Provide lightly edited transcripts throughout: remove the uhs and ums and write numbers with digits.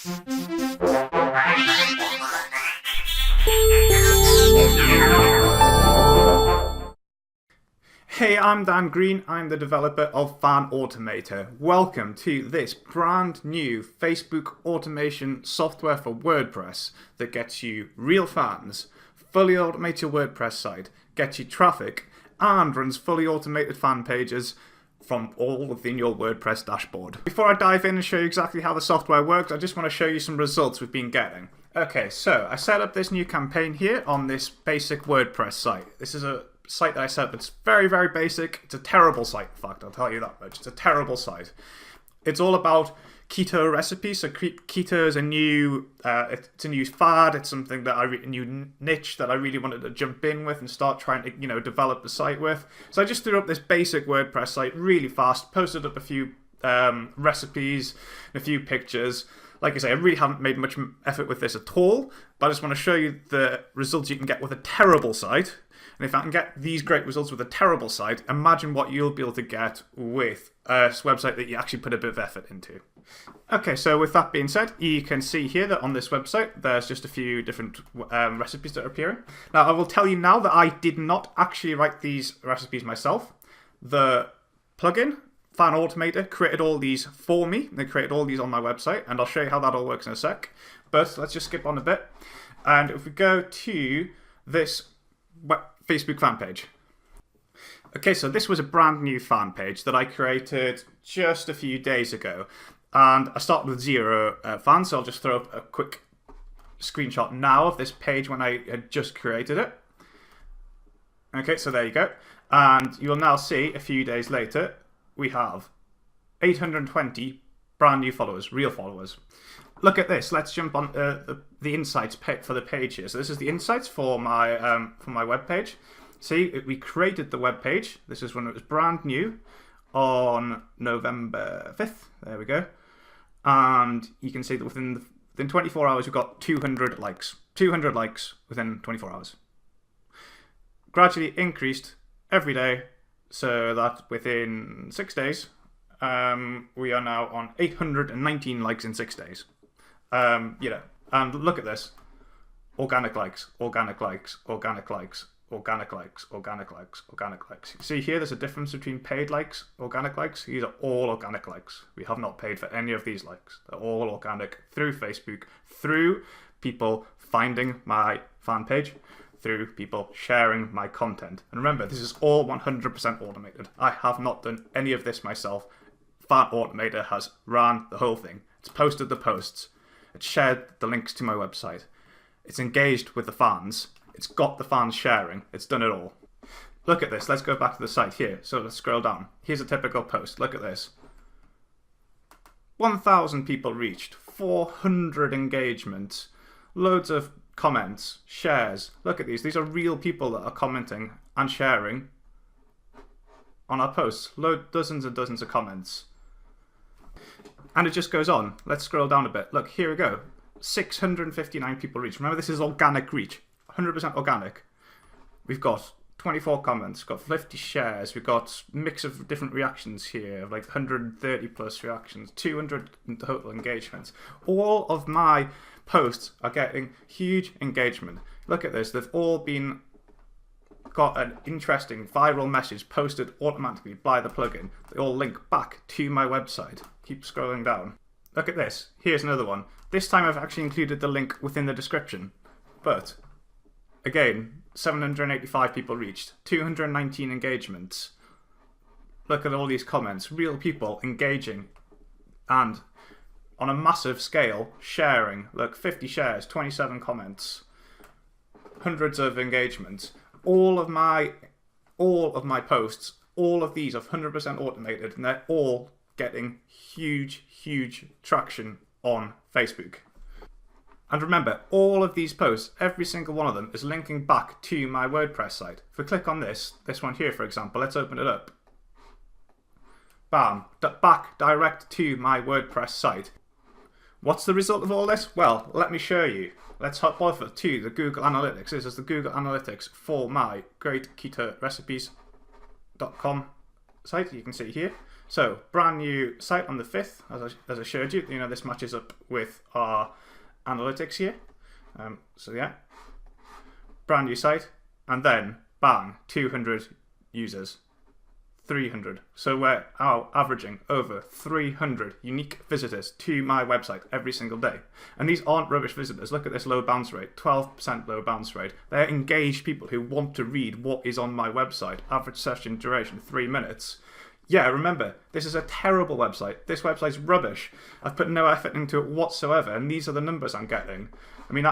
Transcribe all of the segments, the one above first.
Hey, I'm Dan Green. I'm the developer of FanAutomater. Welcome to this brand new Facebook automation software for WordPress that gets you real fans, fully automates your WordPress site, gets you traffic, and runs fully automated fan pages from all within your WordPress dashboard. Before I dive in and show you exactly how the software works, I just want to show you some results we've been getting. Okay, so I set up this new campaign here on this basic WordPress site. This is a site that I set up. It's very, very basic. It's a terrible site, in fact, I'll tell you that much. It's a terrible site. It's all about keto recipes. So keto is a new, it's a new fad. It's something that a new niche that I really wanted to jump in with and start trying to, develop the site with. So I just threw up this basic WordPress site really fast, posted up a few recipes, and a few pictures. Like I say, I really haven't made much effort with this at all, but I just want to show you the results you can get with a terrible site. And if I can get these great results with a terrible site, imagine what you'll be able to get with a website that you actually put a bit of effort into. Okay, so with that being said, you can see here that on this website, there's just a few different recipes that are appearing. Now, I will tell you now that I did not actually write these recipes myself. The plugin, FanAutomater, created all these for me. They created all these on my website, and I'll show you how that all works in a sec. But let's just skip on a bit. And if we go to this Facebook fan page. Okay, so this was a brand new fan page that I created just a few days ago. And I started with 0 fans, so I'll just throw up a quick screenshot now of this page when I had just created it. Okay, so there you go. And you'll now see a few days later, we have 820 brand new followers, real followers. Look at this. Let's jump on the insights for the page here. So this is the insights for my web page. See, we created the web page. This is when it was brand new on November 5th. There we go. And you can see that within 24 hours, we've got 200 likes. 200 likes within 24 hours. Gradually increased every day, so that within 6 days, we are now on 819 likes in 6 days. And look at this. Organic likes, organic likes, organic likes, organic likes, organic likes, organic likes. See here, there's a difference between paid likes, organic likes. These are all organic likes. We have not paid for any of these likes. They're all organic through Facebook, through people finding my fan page, through people sharing my content. And remember, this is all 100% automated. I have not done any of this myself. FanAutomater has ran the whole thing. It's posted the posts. It's shared the links to my website. It's engaged with the fans. It's got the fans sharing. It's done it all. Look at this. Let's go back to the site here. So let's scroll down. Here's a typical post. Look at this. 1,000 people reached. 400 engagements. Loads of comments. Shares. Look at these. These are real people that are commenting and sharing on our posts. Dozens and dozens of comments. And it just goes on. Let's scroll down a bit. Look, here we go. 659 people reached. Remember, this is organic reach. 100% organic. We've got 24 comments, got 50 shares, we've got a mix of different reactions here, like 130 plus reactions, 200 total engagements. All of my posts are getting huge engagement. Look at this. They've all got an interesting viral message posted automatically by the plugin. They all link back to my website. Keep scrolling down. Look at this. Here's another one. This time I've actually included the link within the description. But again, 785 people reached, 219 engagements. Look at all these comments. Real people engaging and on a massive scale sharing. Look, 50 shares, 27 comments, hundreds of engagements. All of my posts, all of these are 100% automated, and they're all getting huge, huge traction on Facebook. And remember, all of these posts, every single one of them is linking back to my WordPress site. If we click on this one here, for example, let's open it up. Bam, back direct to my WordPress site. What's the result of all this? Well, let me show you. Let's hop over to the Google Analytics. This is the Google Analytics for my greatketorecipes.com site. You can see here. So, brand new site on the 5th, as I showed you. You know, this matches up with our analytics here. So yeah, brand new site, and then bang, 200 users, 300. So we're averaging over 300 unique visitors to my website every single day. And these aren't rubbish visitors. Look at this low bounce rate, 12% low bounce rate. They're engaged people who want to read what is on my website. Average session duration, 3 minutes. Yeah, remember, this is a terrible website. This website's rubbish. I've put no effort into it whatsoever, and these are the numbers I'm getting. I mean,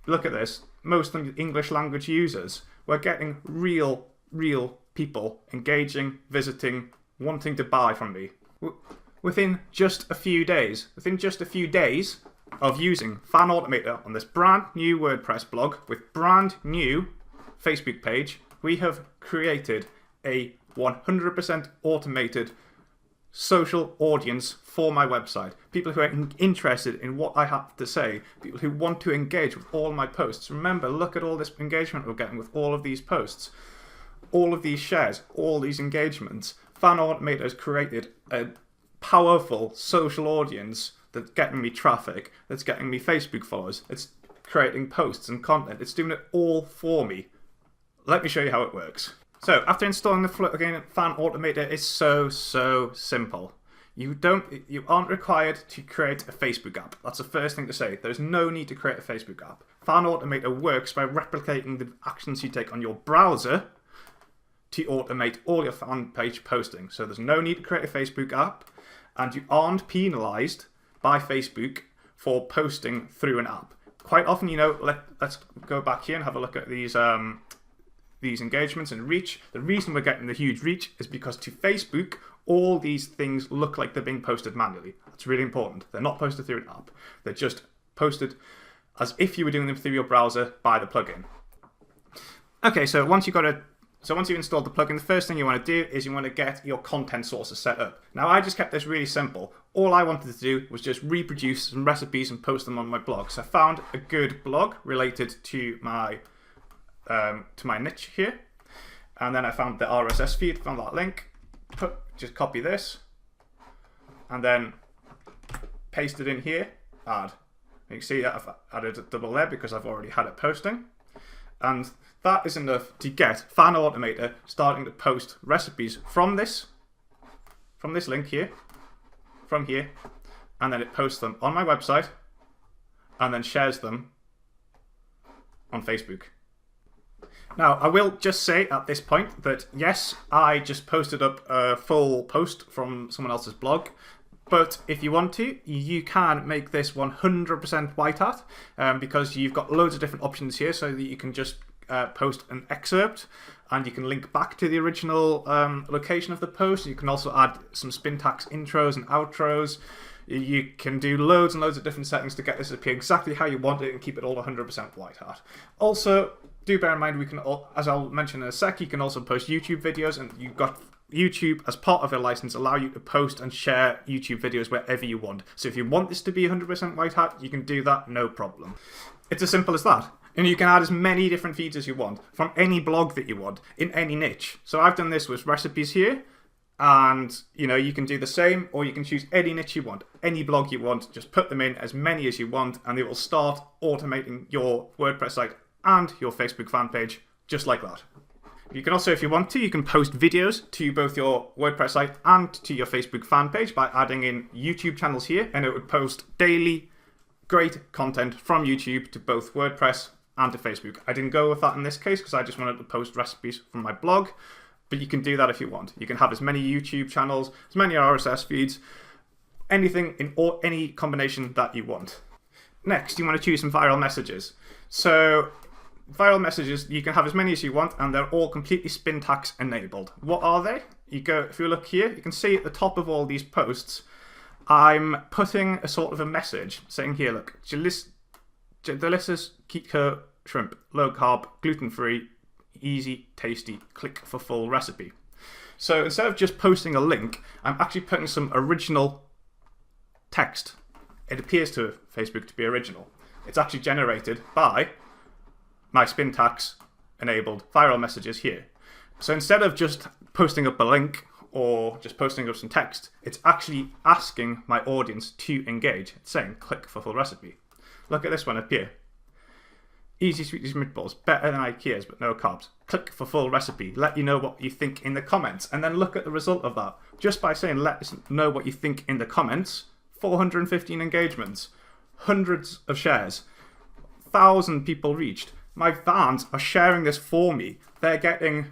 look at this. Most of the English language users, we're getting real people engaging, visiting, wanting to buy from me. Within just a few days of using FanAutomater on this brand new WordPress blog with brand new Facebook page, we have created a 100% automated social audience for my website. People who are interested in what I have to say, people who want to engage with all my posts. Remember, look at all this engagement we're getting with all of these posts, all of these shares, all these engagements. FanAutomater has created a powerful social audience that's getting me traffic, that's getting me Facebook followers, it's creating posts and content, it's doing it all for me. Let me show you how it works. So after installing the plugin, FanAutomater is so simple. You aren't required to create a Facebook app. That's the first thing to say. There's no need to create a Facebook app. FanAutomater works by replicating the actions you take on your browser to automate all your fan page posting. So there's no need to create a Facebook app, and you aren't penalized by Facebook for posting through an app. Quite often, you know, let's go back here and have a look at these engagements and reach. The reason we're getting the huge reach is because to Facebook, all these things look like they're being posted manually. That's really important. They're not posted through an app. They're just posted as if you were doing them through your browser by the plugin. Okay, so once you've installed the plugin, the first thing you want to do is you want to get your content sources set up. Now, I just kept this really simple. All I wanted to do was just reproduce some recipes and post them on my blog. So I found a good blog related to my niche here, and then I found the RSS feed, found that link, just copy this, and then paste it in here, add. You can see that I've added a double there because I've already had it posting, and that is enough to get FanAutomater starting to post recipes from this link here, from here, and then it posts them on my website, and then shares them on Facebook. Now, I will just say at this point that yes, I just posted up a full post from someone else's blog, but if you want to, you can make this 100% white hat, because you've got loads of different options here so that you can just post an excerpt, and you can link back to the original location of the post. You can also add some syntax intros and outros. You can do loads and loads of different settings to get this to appear exactly how you want it and keep it all 100% white hat. Also, do bear in mind, we can, as I'll mention in a sec, you can also post YouTube videos, and you've got YouTube, as part of their license, allow you to post and share YouTube videos wherever you want. So if you want this to be 100% white hat, you can do that, no problem. It's as simple as that. And you can add as many different feeds as you want from any blog that you want in any niche. So I've done this with recipes here, and you know, you can do the same, or you can choose any niche you want, any blog you want, just put them in as many as you want, and it will start automating your WordPress site and your Facebook fan page just like that. You can also, if you want to, you can post videos to both your WordPress site and to your Facebook fan page by adding in YouTube channels here, and it would post daily great content from YouTube to both WordPress and to Facebook. I didn't go with that in this case because I just wanted to post recipes from my blog, but you can do that if you want. You can have as many YouTube channels, as many RSS feeds, anything in any combination that you want. Next, you want to choose some viral messages. So viral messages, you can have as many as you want, and they're all completely syntax enabled. What are they? If you look here, you can see at the top of all these posts, I'm putting a sort of a message saying here, look, delicious keto shrimp, low carb, gluten-free, easy, tasty, click for full recipe. So instead of just posting a link, I'm actually putting some original text. It appears to Facebook to be original. It's actually generated by my syntax enabled viral messages here. So instead of just posting up a link or just posting up some text. It's actually asking my audience to engage. It's saying click for full recipe. Look at this one up here. Easy sweeties meatballs, better than IKEA's but no carbs. Click for full recipe. Let you know what you think in the comments, and then look at the result of that. Just by saying let us know what you think in the comments, 415 engagements, hundreds of shares, 1,000 people reached. My fans are sharing this for me. They're getting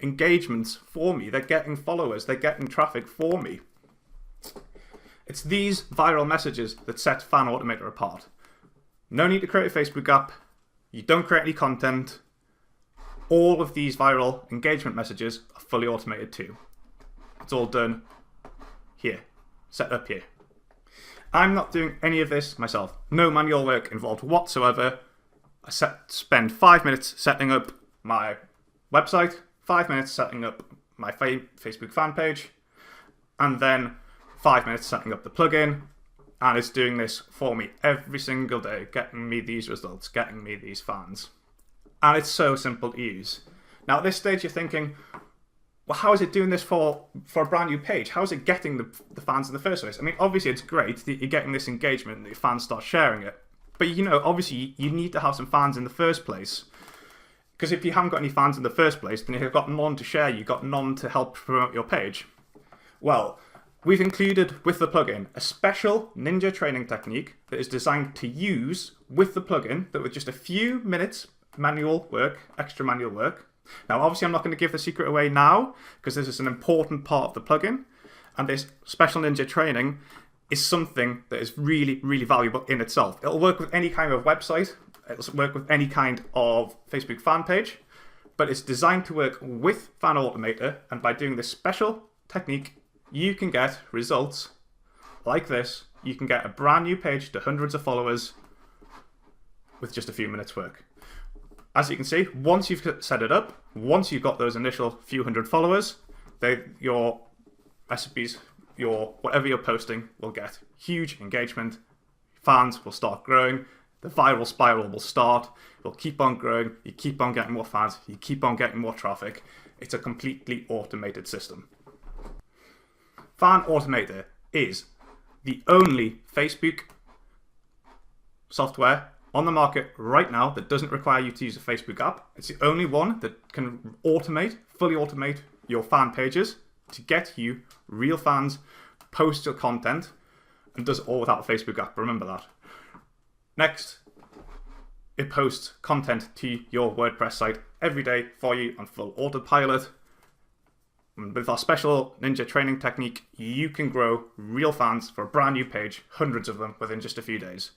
engagements for me. They're getting followers. They're getting traffic for me. It's these viral messages that set FanAutomater apart. No need to create a Facebook app. You don't create any content. All of these viral engagement messages are fully automated too. It's all done here, set up here. I'm not doing any of this myself. No manual work involved whatsoever. I spend 5 minutes setting up my website, 5 minutes setting up my Facebook fan page, and then 5 minutes setting up the plugin. And it's doing this for me every single day, getting me these results, getting me these fans. And it's so simple to use. Now at this stage you're thinking, well, how is it doing this for a brand new page? How is it getting the fans in the first place? I mean, obviously it's great that you're getting this engagement and that your fans start sharing it. But you know, obviously you need to have some fans in the first place. Because if you haven't got any fans in the first place, then you've got none to share, you've got none to help promote your page. Well, we've included with the plugin a special ninja training technique that is designed to use with the plugin that with just a few minutes manual work, extra manual work. Now obviously I'm not going to give the secret away now because this is an important part of the plugin, and this special ninja training is something that is really, really valuable in itself. It'll work with any kind of website, it'll work with any kind of Facebook fan page, but it's designed to work with FanAutomater, and by doing this special technique you can get results like this. You can get a brand new page to hundreds of followers with just a few minutes work. As you can see, once you've set it up, once you've got those initial few hundred followers, your recipes, whatever you're posting will get huge engagement. Fans will start growing. The viral spiral will start. It'll keep on growing. You keep on getting more fans. You keep on getting more traffic. It's a completely automated system. FanAutomater is the only Facebook software on the market right now that doesn't require you to use a Facebook app. It's the only one that can fully automate your fan pages to get you real fans, post your content, and does it all without a Facebook app. Remember that. Next, it posts content to your WordPress site every day for you on full autopilot. And with our special ninja training technique, you can grow real fans for a brand new page, hundreds of them within just a few days.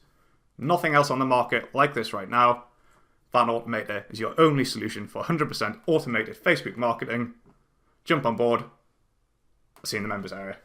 Nothing else on the market like this right now. FanAutomater is your only solution for 100% automated Facebook marketing. Jump on board. See you in the members area.